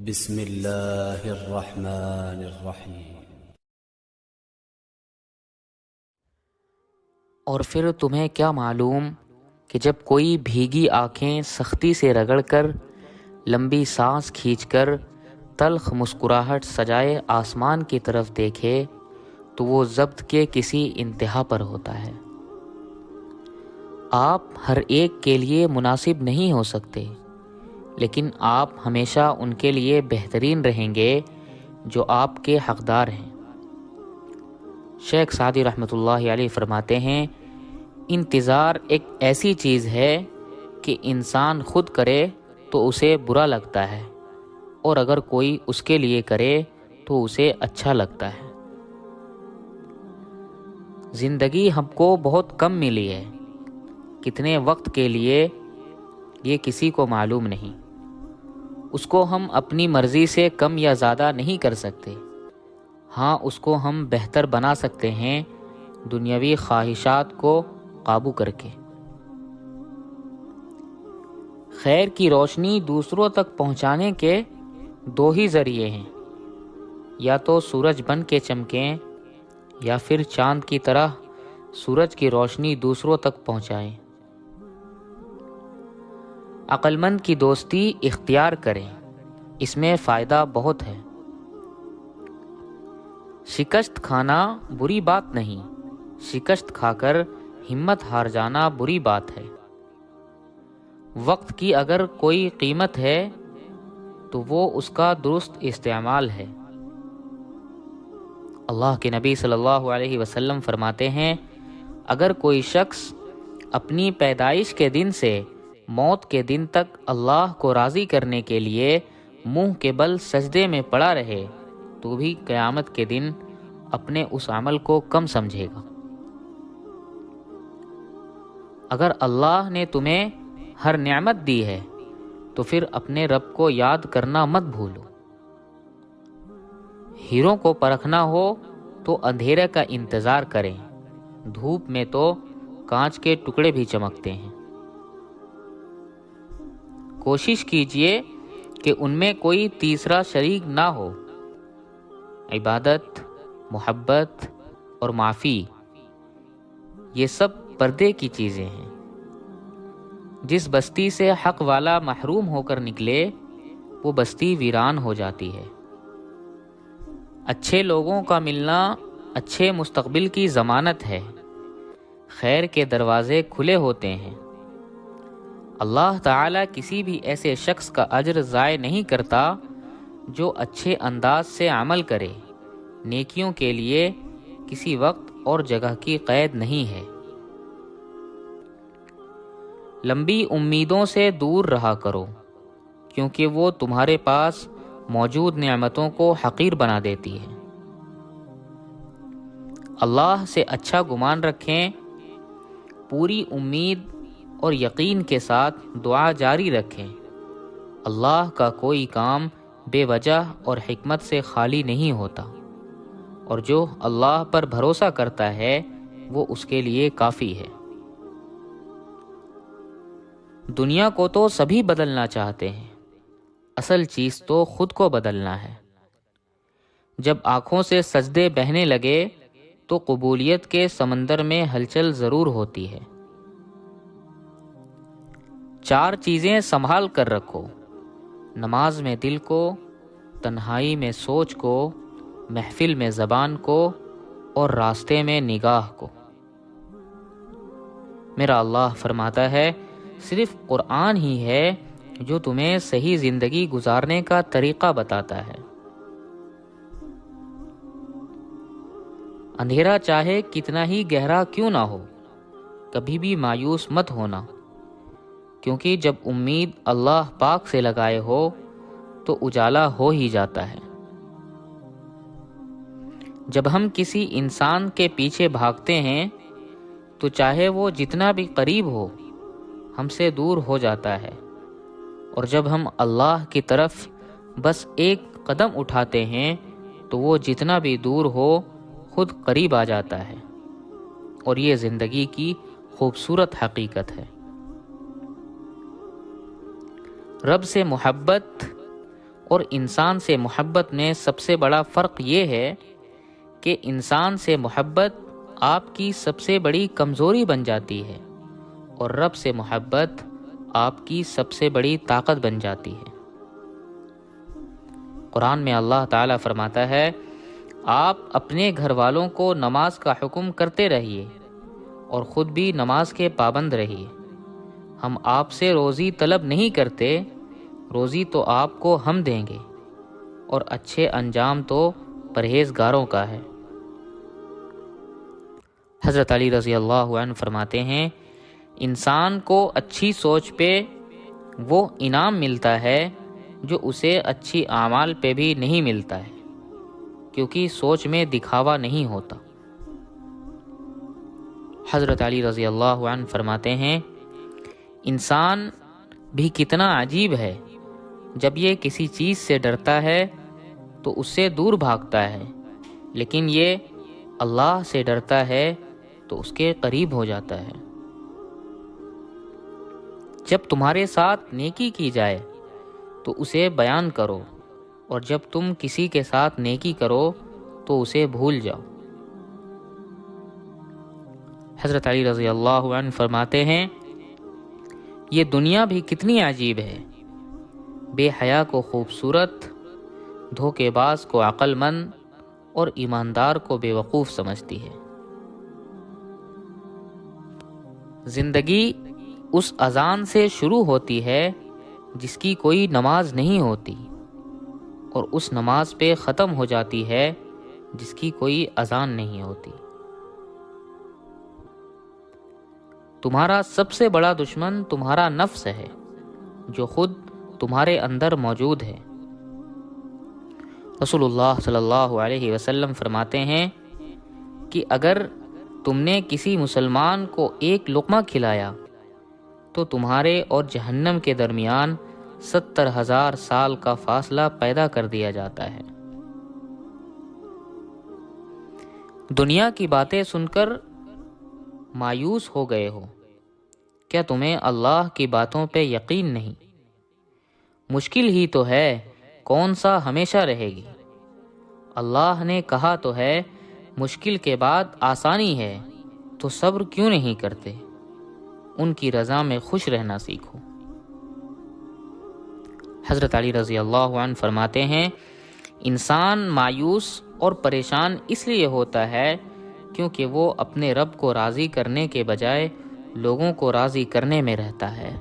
بسم اللہ الرحمن الرحیم۔ اور پھر تمہیں کیا معلوم کہ جب کوئی بھیگی آنکھیں سختی سے رگڑ کر، لمبی سانس کھینچ کر، تلخ مسکراہٹ سجائے آسمان کی طرف دیکھے تو وہ ضبط کے کسی انتہا پر ہوتا ہے۔ آپ ہر ایک کے لیے مناسب نہیں ہو سکتے، لیکن آپ ہمیشہ ان کے لیے بہترین رہیں گے جو آپ کے حقدار ہیں۔ شیخ سعدی رحمۃ اللہ علیہ فرماتے ہیں، انتظار ایک ایسی چیز ہے کہ انسان خود کرے تو اسے برا لگتا ہے، اور اگر کوئی اس کے لیے کرے تو اسے اچھا لگتا ہے۔ زندگی ہم کو بہت کم ملی ہے، کتنے وقت کے لیے یہ کسی کو معلوم نہیں۔ اس کو ہم اپنی مرضی سے کم یا زیادہ نہیں کر سکتے، ہاں اس کو ہم بہتر بنا سکتے ہیں دنیاوی خواہشات کو قابو کر کے۔ خیر کی روشنی دوسروں تک پہنچانے کے دو ہی ذریعے ہیں، یا تو سورج بن کے چمکیں یا پھر چاند کی طرح سورج کی روشنی دوسروں تک پہنچائیں۔ عقل مند کی دوستی اختیار کریں، اس میں فائدہ بہت ہے۔ شکست کھانا بری بات نہیں، شکست کھا کر ہمت ہار جانا بری بات ہے۔ وقت کی اگر کوئی قیمت ہے تو وہ اس کا درست استعمال ہے۔ اللہ کے نبی صلی اللہ علیہ وسلم فرماتے ہیں، اگر کوئی شخص اپنی پیدائش کے دن سے موت کے دن تک اللہ کو راضی کرنے کے لیے منہ کے بل سجدے میں پڑا رہے تو بھی قیامت کے دن اپنے اس عمل کو کم سمجھے گا۔ اگر اللہ نے تمہیں ہر نعمت دی ہے تو پھر اپنے رب کو یاد کرنا مت بھولو۔ ہیروں کو پرکھنا ہو تو اندھیرے کا انتظار کریں، دھوپ میں تو کانچ کے ٹکڑے بھی چمکتے ہیں۔ کوشش کیجئے کہ ان میں کوئی تیسرا شریک نہ ہو۔ عبادت، محبت اور معافی یہ سب پردے کی چیزیں ہیں۔ جس بستی سے حق والا محروم ہو کر نکلے وہ بستی ویران ہو جاتی ہے۔ اچھے لوگوں کا ملنا اچھے مستقبل کی ضمانت ہے۔ خیر کے دروازے کھلے ہوتے ہیں۔ اللہ تعالیٰ کسی بھی ایسے شخص کا اجر ضائع نہیں کرتا جو اچھے انداز سے عمل کرے۔ نیکیوں کے لیے کسی وقت اور جگہ کی قید نہیں ہے۔ لمبی امیدوں سے دور رہا کرو، کیونکہ وہ تمہارے پاس موجود نعمتوں کو حقیر بنا دیتی ہے۔ اللہ سے اچھا گمان رکھیں، پوری امید اور یقین کے ساتھ دعا جاری رکھیں۔ اللہ کا کوئی کام بے وجہ اور حکمت سے خالی نہیں ہوتا، اور جو اللہ پر بھروسہ کرتا ہے وہ اس کے لیے کافی ہے۔ دنیا کو تو سبھی بدلنا چاہتے ہیں، اصل چیز تو خود کو بدلنا ہے۔ جب آنکھوں سے سجدے بہنے لگے تو قبولیت کے سمندر میں ہلچل ضرور ہوتی ہے۔ 4 چیزیں سنبھال کر رکھو، نماز میں دل کو، تنہائی میں سوچ کو، محفل میں زبان کو، اور راستے میں نگاہ کو۔ میرا اللہ فرماتا ہے، صرف قرآن ہی ہے جو تمہیں صحیح زندگی گزارنے کا طریقہ بتاتا ہے۔ اندھیرا چاہے کتنا ہی گہرا کیوں نہ ہو، کبھی بھی مایوس مت ہونا، کیونکہ جب امید اللہ پاک سے لگائے ہو تو اجالا ہو ہی جاتا ہے۔ جب ہم کسی انسان کے پیچھے بھاگتے ہیں تو چاہے وہ جتنا بھی قریب ہو ہم سے دور ہو جاتا ہے، اور جب ہم اللہ کی طرف بس ایک قدم اٹھاتے ہیں تو وہ جتنا بھی دور ہو خود قریب آ جاتا ہے، اور یہ زندگی کی خوبصورت حقیقت ہے۔ رب سے محبت اور انسان سے محبت میں سب سے بڑا فرق یہ ہے کہ انسان سے محبت آپ کی سب سے بڑی کمزوری بن جاتی ہے اور رب سے محبت آپ کی سب سے بڑی طاقت بن جاتی ہے۔ قرآن میں اللہ تعالیٰ فرماتا ہے، آپ اپنے گھر والوں کو نماز کا حکم کرتے رہیے اور خود بھی نماز کے پابند رہیے۔ ہم آپ سے روزی طلب نہیں کرتے، روزی تو آپ کو ہم دیں گے، اور اچھے انجام تو پرہیزگاروں کا ہے۔ حضرت علی رضی اللہ عنہ فرماتے ہیں، انسان کو اچھی سوچ پہ وہ انعام ملتا ہے جو اسے اچھی اعمال پہ بھی نہیں ملتا ہے، کیونکہ سوچ میں دکھاوا نہیں ہوتا۔ حضرت علی رضی اللہ عنہ فرماتے ہیں، انسان بھی کتنا عجیب ہے، جب یہ کسی چیز سے ڈرتا ہے تو اس سے دور بھاگتا ہے، لیکن یہ اللہ سے ڈرتا ہے تو اس کے قریب ہو جاتا ہے۔ جب تمہارے ساتھ نیکی کی جائے تو اسے بیان کرو، اور جب تم کسی کے ساتھ نیکی کرو تو اسے بھول جاؤ۔ حضرت علی رضی اللہ عنہ فرماتے ہیں، یہ دنیا بھی کتنی عجیب ہے، بے حیا کو خوبصورت، دھوکے باز کو عقل مند اور ایماندار کو بے وقوف سمجھتی ہے۔ زندگی اس اذان سے شروع ہوتی ہے جس کی کوئی نماز نہیں ہوتی، اور اس نماز پہ ختم ہو جاتی ہے جس کی کوئی اذان نہیں ہوتی۔ تمہارا سب سے بڑا دشمن تمہارا نفس ہے جو خود تمہارے اندر موجود ہے۔ رسول اللہ صلی اللہ علیہ وسلم فرماتے ہیں کہ اگر تم نے کسی مسلمان کو ایک لقمہ کھلایا تو تمہارے اور جہنم کے درمیان 70,000 سال کا فاصلہ پیدا کر دیا جاتا ہے۔ دنیا کی باتیں سن کر مایوس ہو گئے ہو، کیا تمہیں اللہ کی باتوں پہ یقین نہیں؟ مشکل ہی تو ہے، کون سا ہمیشہ رہے گی؟ اللہ نے کہا تو ہے، مشکل کے بعد آسانی ہے، تو صبر کیوں نہیں کرتے؟ ان کی رضا میں خوش رہنا سیکھو۔ حضرت علی رضی اللہ عنہ فرماتے ہیں، انسان مایوس اور پریشان اس لیے ہوتا ہے کیونکہ وہ اپنے رب کو راضی کرنے کے بجائے لوگوں کو راضی کرنے میں رہتا ہے۔